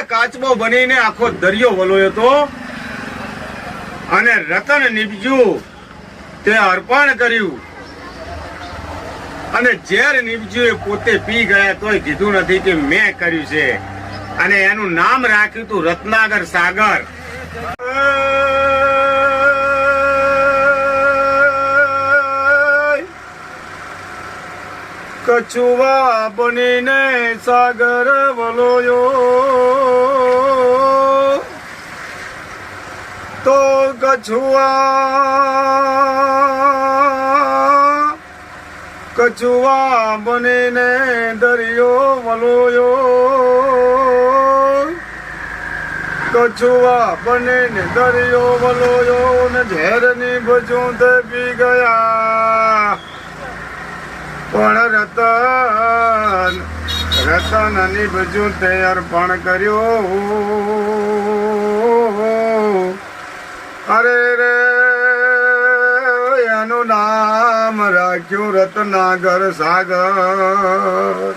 કાચબો બનીને આખો દરિયો વલોયો હતો અને રતન નીપજ્યું તે અર્પણ કર્યું અને ઝેર નીપજ્યું એ પોતે પી ગયા તોય કીધું નથી કે મેં કર્યું છે અને એનું નામ રાખ્યું હતું રત્નાગર સાગર. કછુઆ બનીને સાગર વલોયો તો કછુઆ બનીને દરિયો વલોયો કછુઆ બનીને દરિયો વલોયો ને ઝેરની ભજું તે પી ગયા પણ રતન નિભજું તે અર્પણ કર્યું. અરે રે એનું નામ રાખ્યું રત્નાગર સાગર.